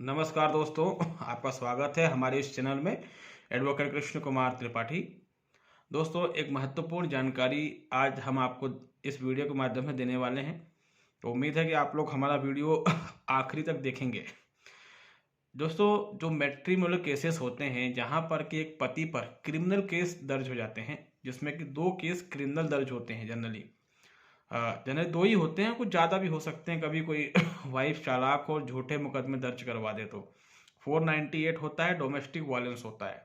नमस्कार दोस्तों, आपका स्वागत है हमारे इस चैनल में। एडवोकेट कृष्ण कुमार त्रिपाठी। दोस्तों, एक महत्वपूर्ण जानकारी आज हम आपको इस वीडियो के माध्यम से देने वाले हैं। तो उम्मीद है कि आप लोग हमारा वीडियो आखिरी तक देखेंगे। दोस्तों, जो मैट्रिमोनियल केसेस होते हैं जहां पर कि एक पति पर क्रिमिनल केस दर्ज हो जाते हैं, जिसमें कि 2 केस क्रिमिनल दर्ज होते हैं। जनरली 2 ही होते हैं, कुछ ज़्यादा भी हो सकते हैं। कभी कोई वाइफ चालाक और झूठे मुकदमे दर्ज करवा दे तो 498 होता है, डोमेस्टिक वायलेंस होता है।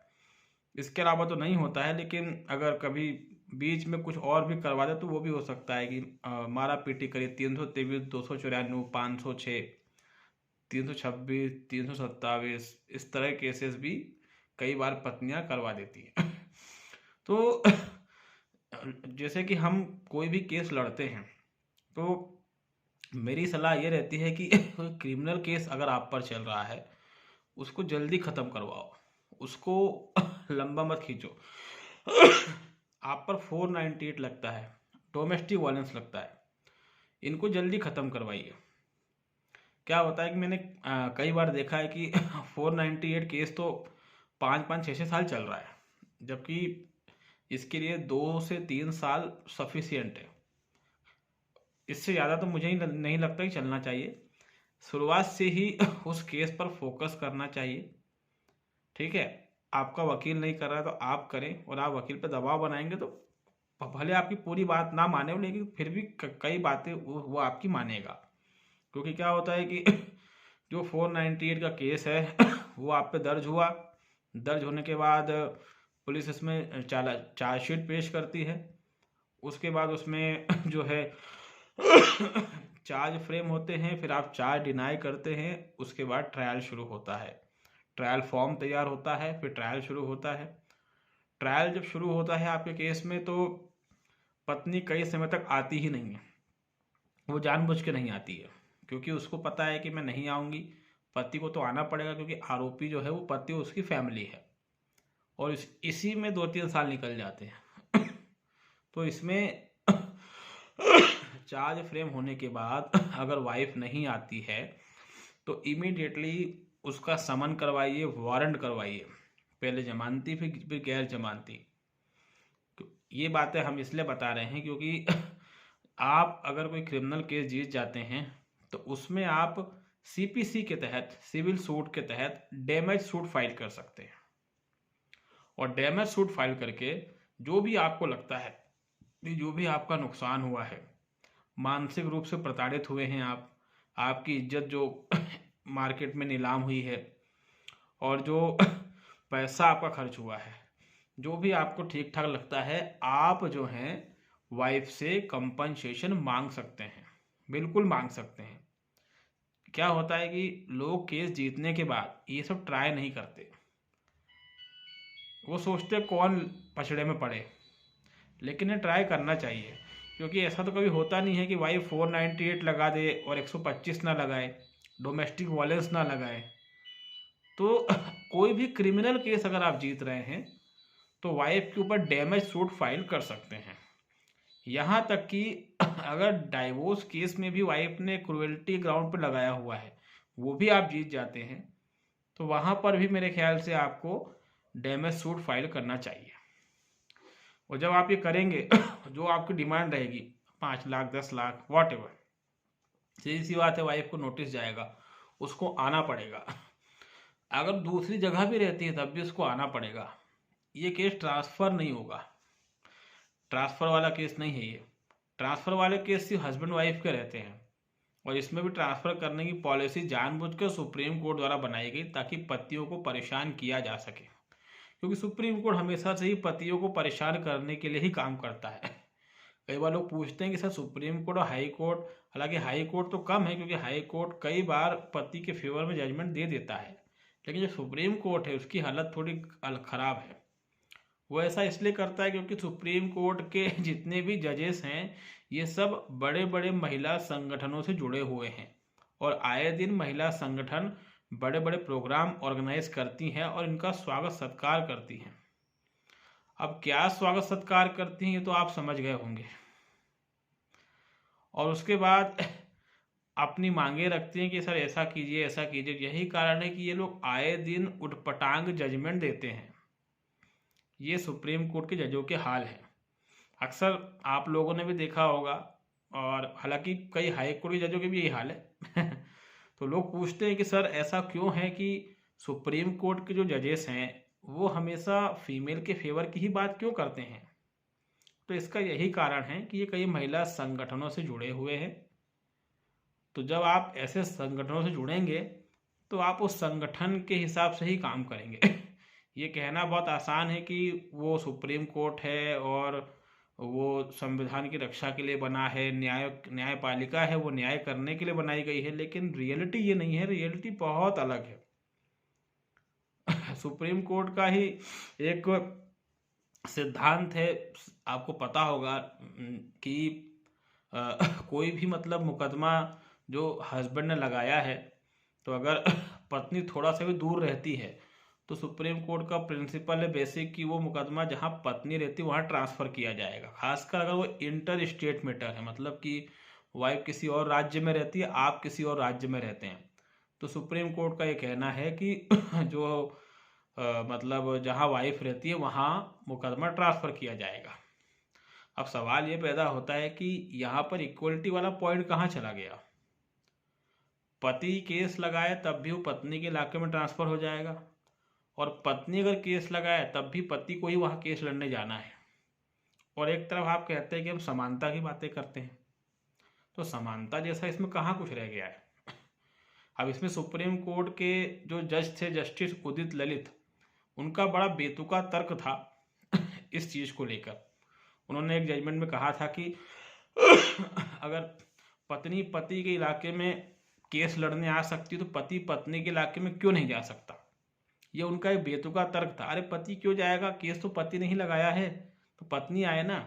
इसके अलावा तो नहीं होता है, लेकिन अगर कभी बीच में कुछ और भी करवा दे तो वो भी हो सकता है कि मारा पीटी करी 323, 294, 506, 326, 327, इस तरह के केसेस भी कई बार पत्नियां करवा देती हैं। तो जैसे कि हम कोई भी केस लड़ते हैं तो मेरी सलाह ये रहती है कि कोई क्रिमिनल केस अगर आप पर चल रहा है उसको जल्दी ख़त्म करवाओ, उसको लंबा मत खींचो। आप पर 498 लगता है, डोमेस्टिक वायलेंस लगता है, इनको जल्दी ख़त्म करवाइए। क्या होता है कि मैंने कई बार देखा है कि 498 केस तो 5-5, 6-6 साल चल रहा है, जबकि इसके लिए 2 से 3 साल सफिशियंट है। इससे ज़्यादा तो मुझे ही नहीं लगता कि चलना चाहिए। शुरुआत से ही उस केस पर फोकस करना चाहिए। ठीक है, आपका वकील नहीं कर रहा है तो आप करें, और आप वकील पर दबाव बनाएंगे तो भले आपकी पूरी बात ना माने हो, लेकिन फिर भी कई बातें वो आपकी मानेगा। क्योंकि क्या होता है कि जो 498 का केस है वो आप पे दर्ज हुआ। दर्ज होने के बाद पुलिस इसमें चार्जशीट पेश करती है। उसके बाद उसमें जो है चार्ज फ्रेम होते हैं, फिर आप चार्ज डिनाई करते हैं। उसके बाद ट्रायल शुरू होता है, ट्रायल फॉर्म तैयार होता है, फिर ट्रायल शुरू होता है। ट्रायल जब शुरू होता है आपके केस में तो पत्नी कई समय तक आती ही नहीं है। वो जानबूझ के नहीं आती है, क्योंकि उसको पता है कि मैं नहीं आऊँगी। पति को तो आना पड़ेगा, क्योंकि आरोपी जो है वो पति उसकी फैमिली है, और इसी में 2-3 साल निकल जाते हैं। तो इसमें चार्ज फ्रेम होने के बाद अगर वाइफ नहीं आती है तो इमीडिएटली उसका समन करवाइए, वारंट करवाइए, पहले जमानती फिर गैर जमानती। तो ये बातें हम इसलिए बता रहे हैं क्योंकि आप अगर कोई क्रिमिनल केस जीत जाते हैं तो उसमें आप सीपीसी के तहत, सिविल सूट के तहत डैमेज सूट फाइल कर सकते हैं। और डैमेज सूट फाइल करके जो भी आपको लगता है कि जो भी आपका नुकसान हुआ है, मानसिक रूप से प्रताड़ित हुए हैं आप, आपकी इज्जत जो मार्केट में नीलाम हुई है, और जो पैसा आपका खर्च हुआ है, जो भी आपको ठीक ठाक लगता है, आप जो हैं वाइफ से कंपनसेशन मांग सकते हैं, बिल्कुल मांग सकते हैं। क्या होता है कि लोग केस जीतने के बाद ये सब ट्राई नहीं करते। वो सोचते कौन पछड़े में पड़े, लेकिन ये ट्राई करना चाहिए। क्योंकि ऐसा तो कभी होता नहीं है कि भाई 498 लगा दे और 125 ना लगाए, डोमेस्टिक वायलेंस ना लगाए। तो कोई भी क्रिमिनल केस अगर आप जीत रहे हैं तो वाइफ के ऊपर डैमेज सूट फाइल कर सकते हैं। यहाँ तक कि अगर डाइवोर्स केस में भी वाइफ ने क्रुएल्टी ग्राउंड पर लगाया हुआ है, वो भी आप जीत जाते हैं, तो वहाँ पर भी मेरे ख्याल से आपको डैमेज सूट फाइल करना चाहिए। और जब आप ये करेंगे जो आपकी डिमांड रहेगी 5 लाख, 10 लाख, वॉट एवर, सीधी सी बात है, वाइफ को नोटिस जाएगा, उसको आना पड़ेगा। अगर दूसरी जगह भी रहती है तब भी उसको आना पड़ेगा। ये केस ट्रांसफ़र नहीं होगा, ट्रांसफ़र वाला केस नहीं है ये। ट्रांसफ़र वाले केस सिर्फ हस्बैंड वाइफ के रहते हैं, और इसमें भी ट्रांसफ़र करने की पॉलिसी जानबूझकर सुप्रीम कोर्ट द्वारा बनाई गई ताकि पतियों को परेशान किया जा सके। क्योंकि सुप्रीम कोर्ट हमेशा से ही पतियों को परेशान करने के लिए ही काम करता है। कई बार लोग पूछते हैं कि सर सुप्रीम कोर्ट और हाई कोर्ट, हालांकि हाई कोर्ट तो कम है, क्योंकि हाई कोर्ट कई बार पति के फेवर में जजमेंट दे देता है, लेकिन जो सुप्रीम कोर्ट है उसकी हालत थोड़ी ख़राब है। वो ऐसा इसलिए करता है क्योंकि सुप्रीम कोर्ट के जितने भी जजेस हैं ये सब बड़े बड़े महिला संगठनों से जुड़े हुए हैं, और आए दिन महिला संगठन बड़े बड़े प्रोग्राम ऑर्गेनाइज करती हैं और इनका स्वागत सत्कार करती हैं। अब क्या स्वागत सत्कार करती हैं ये तो आप समझ गए होंगे। और उसके बाद अपनी मांगे रखते हैं कि सर ऐसा कीजिए ऐसा कीजिए। यही कारण है कि ये लोग आए दिन उटपटांग जजमेंट देते हैं। ये सुप्रीम कोर्ट के जजों के हाल है। अक्सर आप लोगों ने भी देखा होगा, और हालांकि कई हाई कोर्ट के जजों के भी यही हाल है तो लोग पूछते हैं कि सर ऐसा क्यों है कि सुप्रीम कोर्ट के जो जजेस हैं वो हमेशा फीमेल के फेवर की ही बात क्यों करते हैं। तो इसका यही कारण है कि ये कई महिला संगठनों से जुड़े हुए हैं। तो जब आप ऐसे संगठनों से जुड़ेंगे तो आप उस संगठन के हिसाब से ही काम करेंगे ये कहना बहुत आसान है कि वो सुप्रीम कोर्ट है और वो संविधान की रक्षा के लिए बना है, न्यायपालिका है, वो न्याय करने के लिए बनाई गई है, लेकिन रियलिटी ये नहीं है। रियलिटी बहुत अलग है सुप्रीम कोर्ट का ही एक सिद्धांत है, आपको पता होगा कि कोई भी मतलब मुकदमा जो हस्बैंड ने लगाया है, तो अगर पत्नी थोड़ा सा भी दूर रहती है तो सुप्रीम कोर्ट का प्रिंसिपल है बेसिक कि वो मुकदमा जहां पत्नी रहती है वहां ट्रांसफ़र किया जाएगा। खासकर अगर वो इंटर स्टेट मैटर है, मतलब कि वाइफ किसी और राज्य में रहती है, आप किसी और राज्य में रहते हैं, तो सुप्रीम कोर्ट का ये कहना है कि जो मतलब जहां वाइफ रहती है वहां मुकदमा ट्रांसफ़र किया जाएगा। अब सवाल ये पैदा होता है कि यहाँ पर इक्वलिटी वाला पॉइंट कहाँ चला गया। पति केस लगाए तब भी वो पत्नी के इलाके में ट्रांसफ़र हो जाएगा, और पत्नी अगर केस लगाए तब भी पति को ही वहाँ केस लड़ने जाना है। और एक तरफ आप कहते हैं कि हम समानता की बातें करते हैं, तो समानता जैसा इसमें कहाँ कुछ रह गया है। अब इसमें सुप्रीम कोर्ट के जो जज थे जस्टिस उदित ललित, उनका बड़ा बेतुका तर्क था इस चीज़ को लेकर। उन्होंने एक जजमेंट में कहा था कि अगर पत्नी पति के इलाके में केस लड़ने आ सकती तो पति पत्नी के इलाके में क्यों नहीं जा सकता। ये उनका एक बेतुका तर्क था। अरे पति क्यों जाएगा, केस तो पति ने ही लगाया है, तो पत्नी आए ना।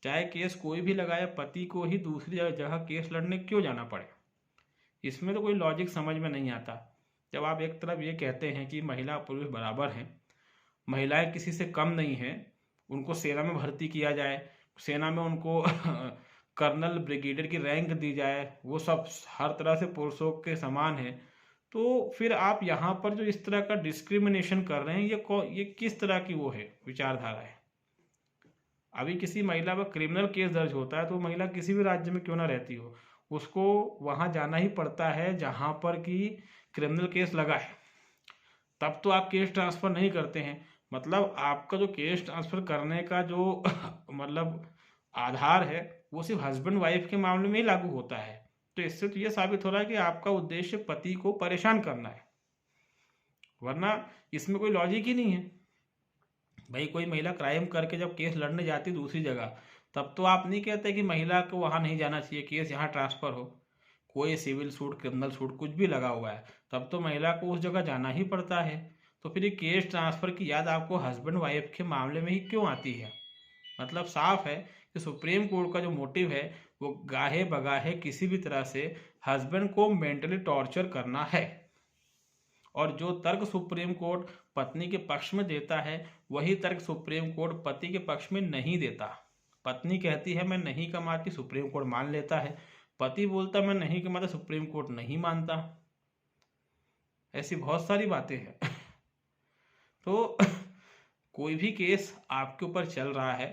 चाहे केस कोई भी लगाए, पति को ही दूसरी जगह केस लड़ने क्यों जाना पड़े। इसमें तो कोई लॉजिक समझ में नहीं आता। जब आप एक तरफ ये कहते हैं कि महिला पुरुष बराबर हैं, महिलाएं किसी से कम नहीं हैं, उनको सेना में भर्ती किया जाए, सेना में उनको कर्नल ब्रिगेडियर की रैंक दी जाए, वो सब हर तरह से पुरुषों के समान है, तो फिर आप यहाँ पर जो इस तरह का डिस्क्रिमिनेशन कर रहे हैं, ये किस तरह की वो है विचारधारा है। अभी किसी महिला पर क्रिमिनल केस दर्ज होता है तो महिला किसी भी राज्य में क्यों ना रहती हो, उसको वहाँ जाना ही पड़ता है जहाँ पर कि क्रिमिनल केस लगा है। तब तो आप केस ट्रांसफ़र नहीं करते हैं। मतलब आपका जो केस ट्रांसफ़र करने का जो मतलब आधार है वो सिर्फ हस्बैंड वाइफ के मामले में ही लागू होता है। तो इससे तो ये साबित हो रहा है कि आपका उद्देश्य पति को परेशान करना है, वरना इसमें कोई लॉजिक ही नहीं है। भाई कोई महिला क्राइम करके जब केस लड़ने जाती दूसरी जगह, तब तो आप नहीं कहते कि महिला को वहाँ नहीं जाना चाहिए, केस यहाँ ट्रांसफ़र हो। कोई सिविल सूट, क्रिमिनल सूट कुछ भी लगा हुआ है, तब तो महिला को उस जगह जाना ही पड़ता है। तो फिर ये केस ट्रांसफ़र की याद आपको हस्बैंड वाइफ के मामले में ही क्यों आती है। मतलब साफ है कि सुप्रीम कोर्ट का जो मोटिव है वो गाहे बगाहे किसी भी तरह से हस्बैंड को मेंटली टॉर्चर करना है। और जो तर्क सुप्रीम कोर्ट पत्नी के पक्ष में देता है वही तर्क सुप्रीम कोर्ट पति के पक्ष में नहीं देता। पत्नी कहती है मैं नहीं कमाती, सुप्रीम कोर्ट मान लेता है। पति बोलता मैं नहीं कमाता, सुप्रीम कोर्ट नहीं मानता। ऐसी बहुत सारी बातें हैं तो कोई भी केस आपके ऊपर चल रहा है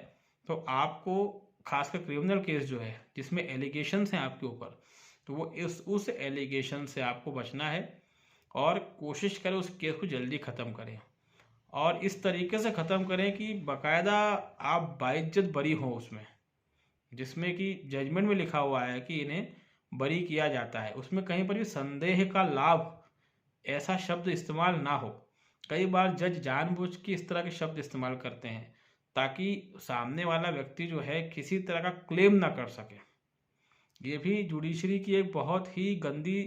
तो आपको, खासकर क्रिमिनल केस जो है जिसमें एलिगेशंस हैं आपके ऊपर, तो वो उस एलिगेशन से आपको बचना है और कोशिश करें उस केस को जल्दी ख़त्म करें, और इस तरीके से ख़त्म करें कि बाकायदा आप बाइज्जत बरी हों उसमें, जिसमें कि जजमेंट में लिखा हुआ है कि इन्हें बरी किया जाता है, उसमें कहीं पर भी संदेह का लाभ ऐसा शब्द इस्तेमाल ना हो। कई बार जज जानबूझ के इस तरह के शब्द इस्तेमाल करते हैं ताकि सामने वाला व्यक्ति जो है किसी तरह का क्लेम ना कर सके। ये भी जुडिशरी की एक बहुत ही गंदी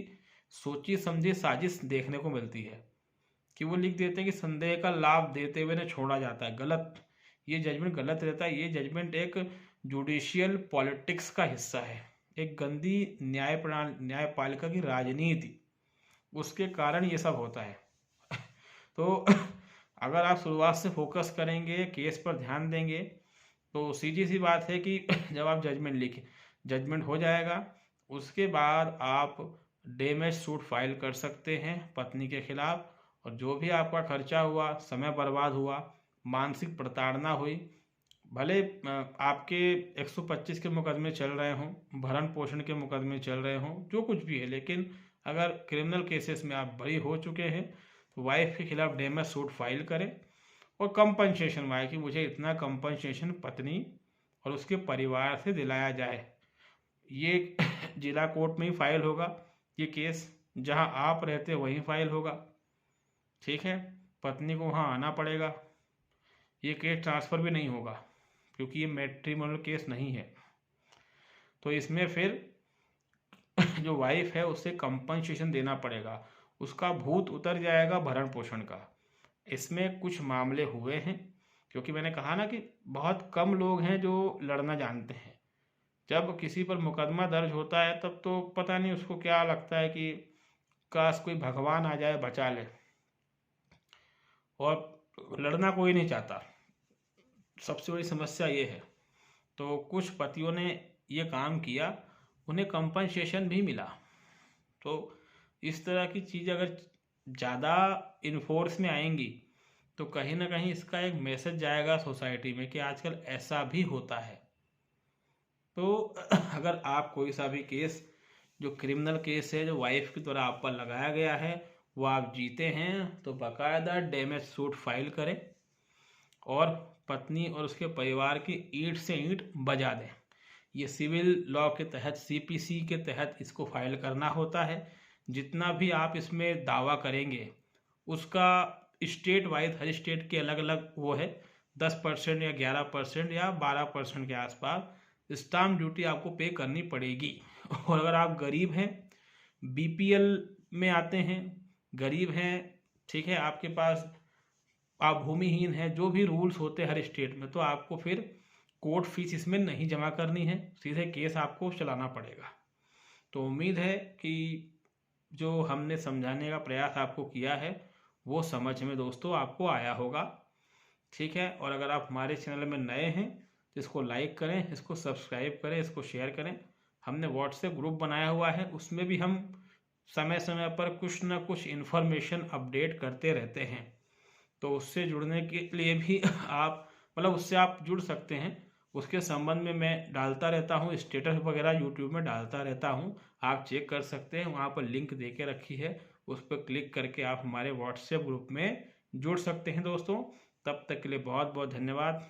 सोची समझी साजिश देखने को मिलती है कि वो लिख देते हैं कि संदेह का लाभ देते हुए ने छोड़ा जाता है। गलत, ये जजमेंट गलत रहता है। ये जजमेंट एक जुडिशियल पॉलिटिक्स का हिस्सा है, एक गंदी न्यायपालिका की राजनीति, उसके कारण ये सब होता है तो अगर आप शुरुआत से फोकस करेंगे, केस पर ध्यान देंगे, तो सीधी सी बात है कि जब आप जजमेंट हो जाएगा, उसके बाद आप डैमेज सूट फाइल कर सकते हैं पत्नी के खिलाफ, और जो भी आपका खर्चा हुआ, समय बर्बाद हुआ, मानसिक प्रताड़ना हुई, भले आपके 125 के मुकदमे चल रहे हों, भरण पोषण के मुकदमे चल रहे हों, जो कुछ भी है, लेकिन अगर क्रिमिनल केसेस में आप बरी हो चुके हैं तो वाइफ के खिलाफ डैमेज सूट फाइल करें और कंपनसेशन मांगे कि मुझे इतना कंपनसेशन पत्नी और उसके परिवार से दिलाया जाए। ये जिला कोर्ट में ही फाइल होगा ये केस, जहां आप रहते वहीं फाइल होगा, ठीक है। पत्नी को वहाँ आना पड़ेगा। ये केस ट्रांसफ़र भी नहीं होगा क्योंकि ये मैट्रिमोनियल केस नहीं है। तो इसमें फिर जो वाइफ है उसे कंपनसेशन देना पड़ेगा, उसका भूत उतर जाएगा भरण पोषण का। इसमें कुछ मामले हुए हैं, क्योंकि मैंने कहा ना कि बहुत कम लोग हैं जो लड़ना जानते हैं। जब किसी पर मुकदमा दर्ज होता है तब तो पता नहीं उसको क्या लगता है कि काश कोई भगवान आ जाए बचा ले, और लड़ना कोई नहीं चाहता। सबसे बड़ी समस्या ये है। तो कुछ पतियों ने ये काम किया, उन्हें कंपनसेशन भी मिला। तो इस तरह की चीज़ अगर ज़्यादा इन्फोर्स में आएंगी तो कहीं ना कहीं इसका एक मैसेज जाएगा सोसाइटी में कि आजकल ऐसा भी होता है। तो अगर आप कोई सा भी केस जो क्रिमिनल केस है जो वाइफ की द्वारा आप पर लगाया गया है वो आप जीते हैं तो बाकायदा डैमेज सूट फाइल करें और पत्नी और उसके परिवार की ईंट से ईंट बजा दें। ये सिविल लॉ के तहत सीपीसी के तहत इसको फाइल करना होता है। जितना भी आप इसमें दावा करेंगे उसका स्टेट वाइज हर स्टेट के अलग अलग वो है, 10% या 11% या 12% के आसपास स्टाम्प ड्यूटी आपको पे करनी पड़ेगी। और अगर आप गरीब हैं, बीपीएल में आते हैं, गरीब हैं, ठीक है, आपके पास आप भूमिहीन हैं, जो भी रूल्स होते हैं हर स्टेट में, तो आपको फिर कोर्ट फीस इसमें नहीं जमा करनी है, सीधे केस आपको चलाना पड़ेगा। तो उम्मीद है कि जो हमने समझाने का प्रयास आपको किया है वो समझ में दोस्तों आपको आया होगा, ठीक है। और अगर आप हमारे चैनल में नए हैं तो इसको लाइक करें, इसको सब्सक्राइब करें, इसको शेयर करें। हमने व्हाट्सएप ग्रुप बनाया हुआ है, उसमें भी हम समय समय पर कुछ ना कुछ इन्फॉर्मेशन अपडेट करते रहते हैं। तो उससे जुड़ने के लिए भी आप मतलब उससे आप जुड़ सकते हैं। उसके संबंध में मैं डालता रहता हूँ, स्टेटस वगैरह यूट्यूब में डालता रहता हूँ, आप चेक कर सकते हैं। वहाँ पर लिंक दे के रखी है, उस पर क्लिक करके आप हमारे व्हाट्सएप ग्रुप में जुड़ सकते हैं दोस्तों। तब तक के लिए बहुत बहुत धन्यवाद।